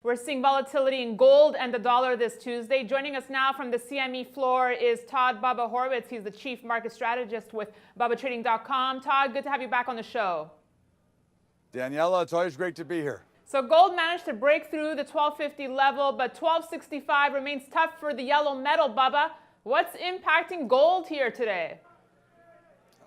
We're seeing volatility in gold and the dollar this Tuesday. Joining us now from the CME floor is Todd Bubba Horwitz. He's the chief market strategist with BubbaTrading.com. Todd, good to have you back on the show. Daniela, it's always great to be here. So gold managed to break through the 1250 level, but 1265 remains tough for the yellow metal, Bubba. What's impacting gold here today?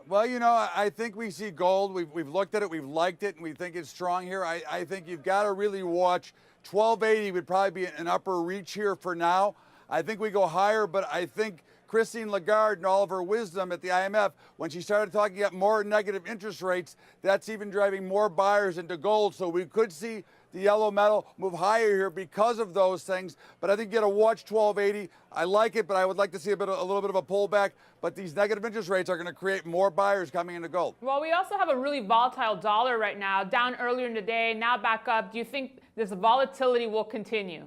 Well, you know, I think we see gold. We've looked at it, we've liked it, and we think it's strong here. I think you've got to really watch. 1280 would probably be an upper reach here for now. I think we go higher, but I think Christine Lagarde and all of her wisdom at the IMF, when she started talking about more negative interest rates, that's even driving more buyers into gold. So we could see the yellow metal move higher here because of those things. But I think you got to watch 1280. I like it, but I would like to see a little bit of a pullback. But these negative interest rates are going to create more buyers coming into gold. Well, we also have a really volatile dollar right now, down earlier in the day, now back up. Do you think this volatility will continue?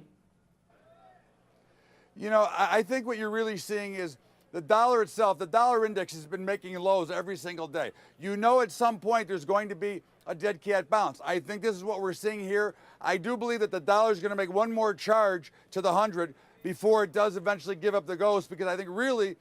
You know, I think what you're really seeing is the dollar itself. The dollar index has been making lows every single day. You know, at some point there's going to be a dead cat bounce. I think this is what we're seeing here. I do believe that the dollar is going to make one more charge to the 100 before it does eventually give up the ghost, because I think really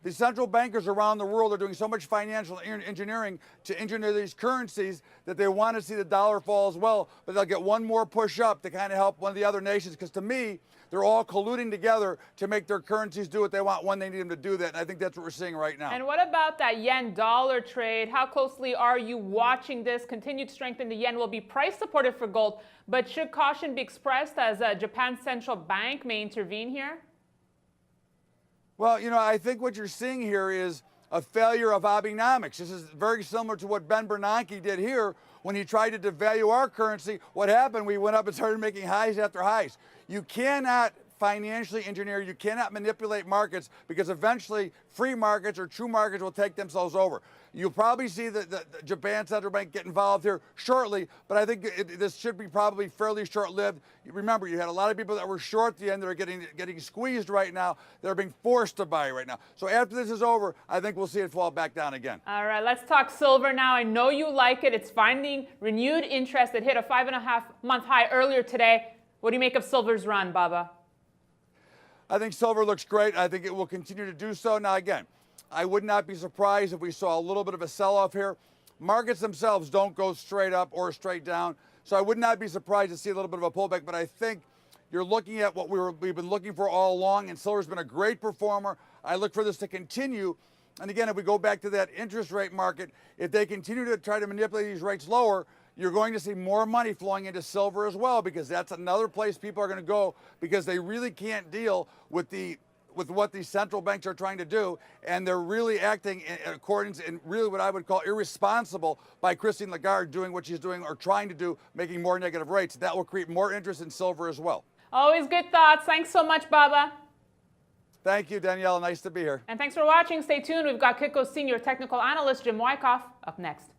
the central bankers around the world are doing so much financial engineering to engineer these currencies that they want to see the dollar fall as well, but they'll get one more push up to kind of help one of the other nations, because to me, they're all colluding together to make their currencies do what they want when they need them to do that, and I think that's what we're seeing right now. And what about that yen-dollar trade? How closely are you watching this? Continued strength in the yen will be price supportive for gold, but should caution be expressed as Japan's central bank may intervene here? Well, you know, I think what you're seeing here is a failure of Abenomics. This is very similar to what Ben Bernanke did here when he tried to devalue our currency. What happened? We went up and started making highs after highs. You cannot financially engineer, you cannot manipulate markets, because eventually free markets or true markets will take themselves over. You'll probably see the Japan Central Bank get involved here shortly, but I think this should be probably fairly short-lived. Remember, you had a lot of people that were short at the end that are getting squeezed right now. They're being forced to buy right now. So after this is over, I think we'll see it fall back down again. All right, let's talk silver now. I know you like it. It's finding renewed interest. It hit a 5.5-month high earlier today. What do you make of silver's run, Bubba? I think silver looks great. I think it will continue to do so. Now, again, I would not be surprised if we saw a little bit of a sell-off here. Markets themselves don't go straight up or straight down, so I would not be surprised to see a little bit of a pullback, but I think you're looking at what we've been looking for all along, and silver's been a great performer. I look for this to continue. And again, if we go back to that interest rate market, if they continue to try to manipulate these rates lower, you're going to see more money flowing into silver as well, because that's another place people are going to go, because they really can't deal with what these central banks are trying to do, and they're really acting in accordance in really what I would call irresponsible by Christine Lagarde doing what she's doing or trying to do, making more negative rates. That will create more interest in silver as well. Always good thoughts. Thanks so much, Bubba. Thank you, Danielle. Nice to be here. And thanks for watching. Stay tuned. We've got Kitco Senior Technical Analyst Jim Wyckoff up next.